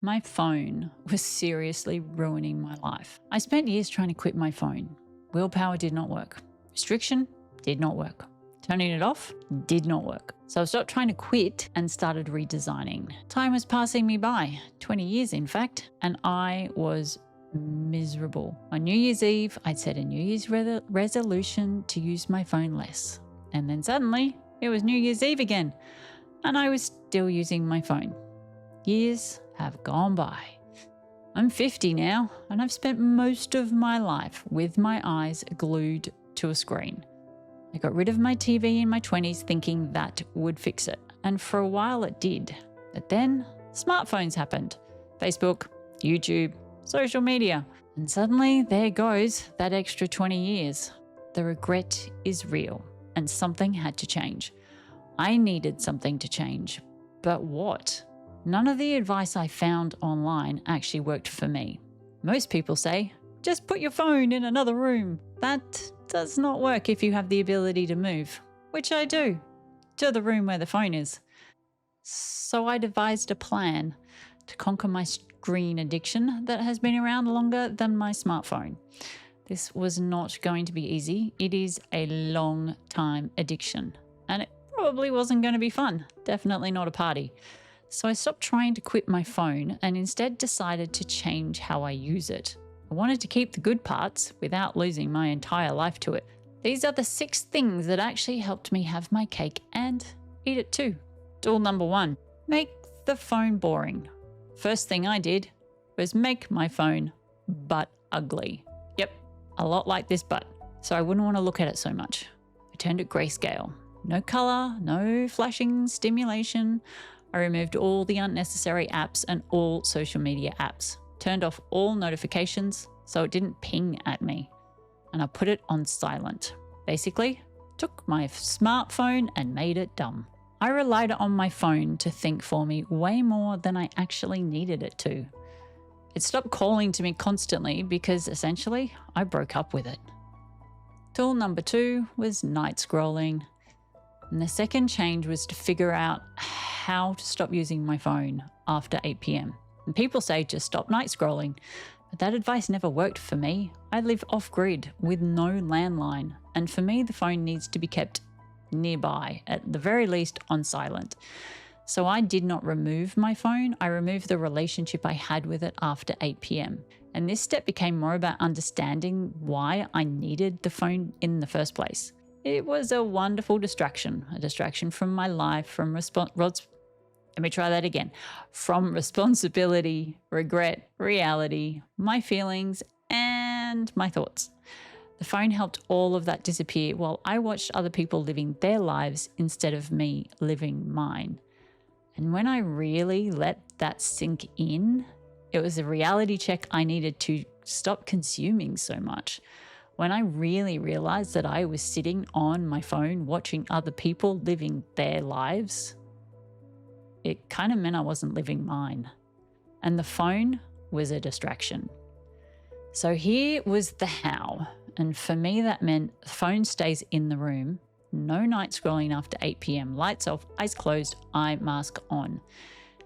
My phone was seriously ruining my life. I spent years trying to quit my phone. Willpower did not work. Restriction did not work. Turning it off did not work. So I stopped trying to quit and started redesigning. Time was passing me by, 20 years in fact, and I was miserable. On New Year's Eve, I'd set a New Year's resolution to use my phone less. And then suddenly, it was New Year's Eve again, and I was still using my phone. Years have gone by. I'm 50 now, and I've spent most of my life with my eyes glued to a screen. I got rid of my TV in my 20s thinking that would fix it, and for a while it did. But then smartphones happened. Facebook, YouTube, social media. And suddenly there goes that extra 20 years. The regret is real, and something had to change. I needed something to change. But what? None of the advice I found online actually worked for me. Most people say, just put your phone in another room. That does not work if you have the ability to move, which I do, to the room where the phone is. So I devised a plan to conquer my screen addiction that has been around longer than my smartphone. This was not going to be easy. It is a long time addiction, and it probably wasn't going to be fun. Definitely not a party. So I stopped trying to quit my phone and instead decided to change how I use it. I wanted to keep the good parts without losing my entire life to it. These are the 6 things that actually helped me have my cake and eat it too. Tool number 1, make the phone boring. First thing I did was make my phone butt ugly. Yep, a lot like this butt. So I wouldn't want to look at it so much. I turned it grayscale. No color, no flashing stimulation. I removed all the unnecessary apps and all social media apps. Turned off all notifications so it didn't ping at me. And I put it on silent. Basically, took my smartphone and made it dumb. I relied on my phone to think for me way more than I actually needed it to. It stopped calling to me constantly because essentially I broke up with it. Tool number 2 was night scrolling. And the second change was to figure out how to stop using my phone after 8 p.m. And people say just stop night scrolling, but that advice never worked for me. I live off-grid with no landline, and for me the phone needs to be kept nearby, at the very least on silent. So I did not remove my phone, I removed the relationship I had with it after 8 p.m. And this step became more about understanding why I needed the phone in the first place. It was a wonderful distraction, a distraction from my life, from from responsibility, regret, reality, my feelings, and my thoughts. The phone helped all of that disappear while I watched other people living their lives instead of me living mine. And when I really let that sink in, it was a reality check I needed to stop consuming so much. When I really realized that I was sitting on my phone watching other people living their lives, it kind of meant I wasn't living mine. And the phone was a distraction. So here was the how. And for me, that meant the phone stays in the room, no night scrolling after 8 p.m, lights off, eyes closed, eye mask on.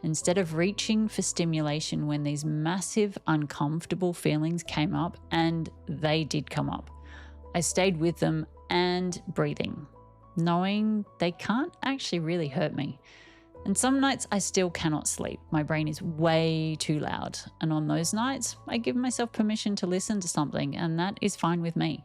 Instead of reaching for stimulation when these massive uncomfortable feelings came up, and they did come up, I stayed with them and breathing, knowing they can't actually really hurt me. And some nights I still cannot sleep. My brain is way too loud. And on those nights, I give myself permission to listen to something, and that is fine with me.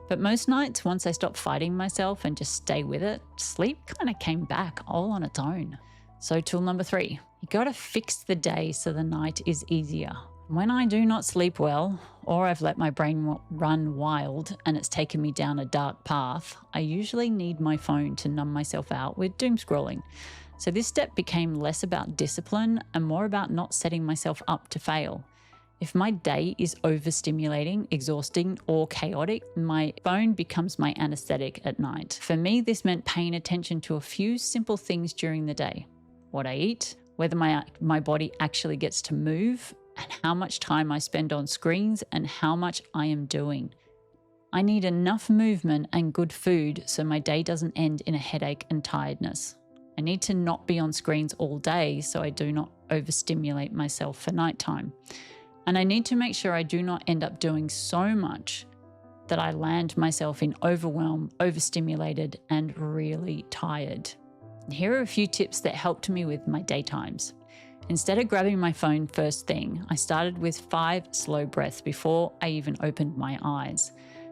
But most nights, once I stopped fighting myself and just stay with it, sleep kind of came back all on its own. So tool number 3, you gotta fix the day so the night is easier. When I do not sleep well, or I've let my brain run wild and it's taken me down a dark path, I usually need my phone to numb myself out with doom scrolling. So this step became less about discipline and more about not setting myself up to fail. If my day is overstimulating, exhausting, or chaotic, my phone becomes my anesthetic at night. For me, this meant paying attention to a few simple things during the day. What I eat, whether my body actually gets to move, and how much time I spend on screens and how much I am doing. I need enough movement and good food so my day doesn't end in a headache and tiredness. I need to not be on screens all day so I do not overstimulate myself for nighttime. And I need to make sure I do not end up doing so much that I land myself in overwhelm, overstimulated, and really tired. And here are a few tips that helped me with my daytimes. Instead of grabbing my phone first thing, I started with 5 slow breaths before I even opened my eyes,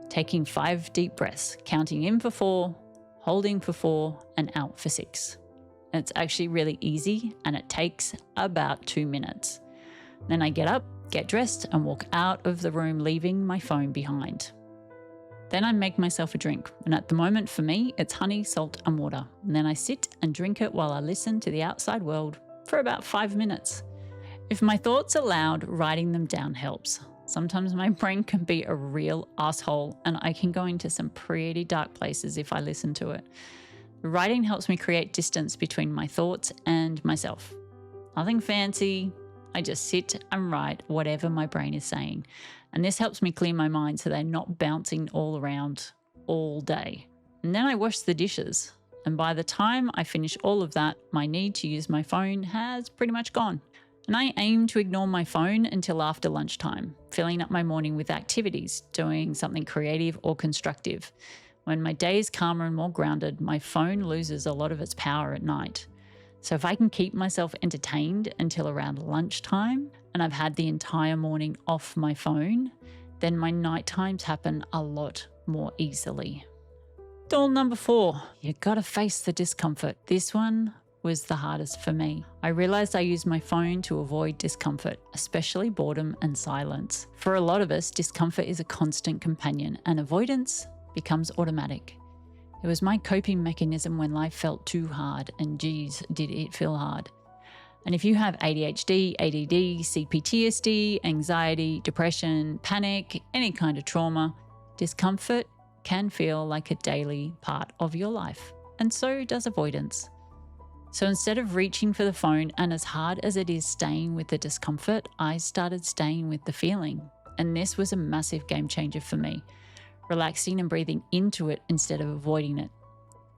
taking 5 deep breaths, counting in for 4, holding for 4, and out for 6. And it's actually really easy, and it takes about 2 minutes. Then I get up, get dressed, and walk out of the room, leaving my phone behind. Then I make myself a drink, and at the moment for me, it's honey, salt, and water. And then I sit and drink it while I listen to the outside world for about 5 minutes. If my thoughts are loud, writing them down helps. Sometimes my brain can be a real asshole, and I can go into some pretty dark places if I listen to it. Writing helps me create distance between my thoughts and myself. Nothing fancy. I just sit and write whatever my brain is saying. And this helps me clear my mind so they're not bouncing all around all day. And then I wash the dishes. And by the time I finish all of that, my need to use my phone has pretty much gone. And I aim to ignore my phone until after lunchtime, filling up my morning with activities, doing something creative or constructive. When my day is calmer and more grounded, my phone loses a lot of its power at night. So if I can keep myself entertained until around lunchtime and I've had the entire morning off my phone, then my night times happen a lot more easily. Tool number 4, you gotta face the discomfort. This one was the hardest for me. I realized I use my phone to avoid discomfort, especially boredom and silence. For a lot of us, discomfort is a constant companion and avoidance becomes automatic. It was my coping mechanism when life felt too hard, and geez, did it feel hard. And if you have ADHD, ADD, CPTSD, anxiety, depression, panic, any kind of trauma, discomfort can feel like a daily part of your life, and so does avoidance. So instead of reaching for the phone, and as hard as it is staying with the discomfort, I started staying with the feeling. And this was a massive game changer for me, relaxing and breathing into it instead of avoiding it.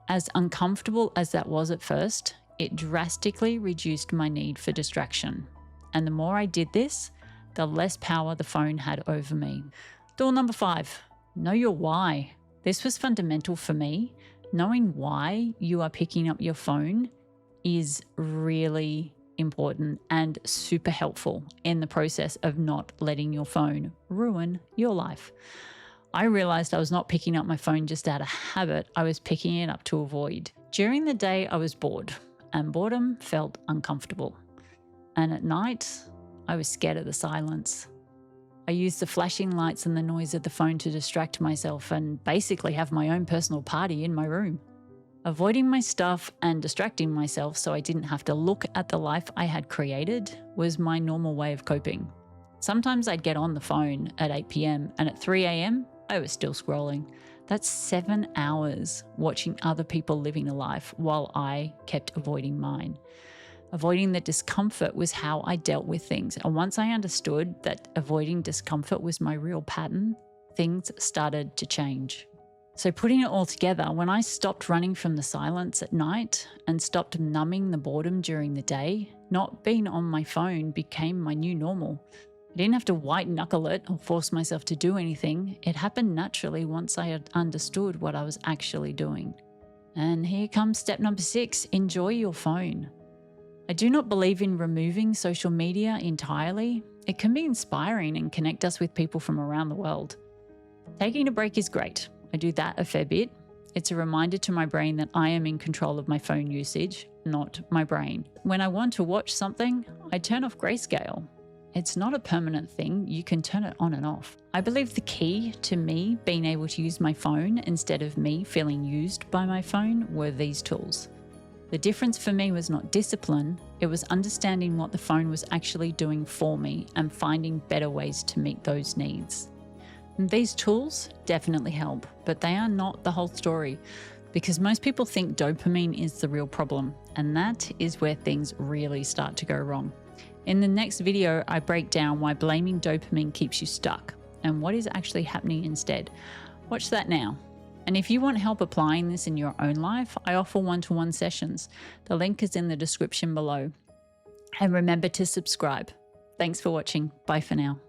As uncomfortable as that was at first, it drastically reduced my need for distraction. And the more I did this, the less power the phone had over me. Tool number 5, know your why. This was fundamental for me. Knowing why you are picking up your phone is really important and super helpful in the process of not letting your phone ruin your life. I realized I was not picking up my phone just out of habit. I was picking it up to avoid. During the day, I was bored, and boredom felt uncomfortable. And at night, I was scared of the silence. I used the flashing lights and the noise of the phone to distract myself and basically have my own personal party in my room. Avoiding my stuff and distracting myself so I didn't have to look at the life I had created was my normal way of coping. Sometimes I'd get on the phone at 8 p.m. and at 3 a.m. I was still scrolling. That's 7 hours watching other people living a life while I kept avoiding mine. Avoiding the discomfort was how I dealt with things. And once I understood that avoiding discomfort was my real pattern, things started to change. So putting it all together, when I stopped running from the silence at night and stopped numbing the boredom during the day, not being on my phone became my new normal. I didn't have to white knuckle it or force myself to do anything. It happened naturally once I had understood what I was actually doing. And here comes step number 6, enjoy your phone. I do not believe in removing social media entirely. It can be inspiring and connect us with people from around the world. Taking a break is great. I do that a fair bit. It's a reminder to my brain that I am in control of my phone usage, not my brain. When I want to watch something, I turn off grayscale. It's not a permanent thing. You can turn it on and off. I believe the key to me being able to use my phone instead of me feeling used by my phone were these tools. The difference for me was not discipline, it was understanding what the phone was actually doing for me and finding better ways to meet those needs. And these tools definitely help, but they are not the whole story because most people think dopamine is the real problem, and that is where things really start to go wrong. In the next video, I break down why blaming dopamine keeps you stuck and what is actually happening instead. Watch that now. And if you want help applying this in your own life, I offer one-to-one sessions. The link is in the description below. And remember to subscribe. Thanks for watching. Bye for now.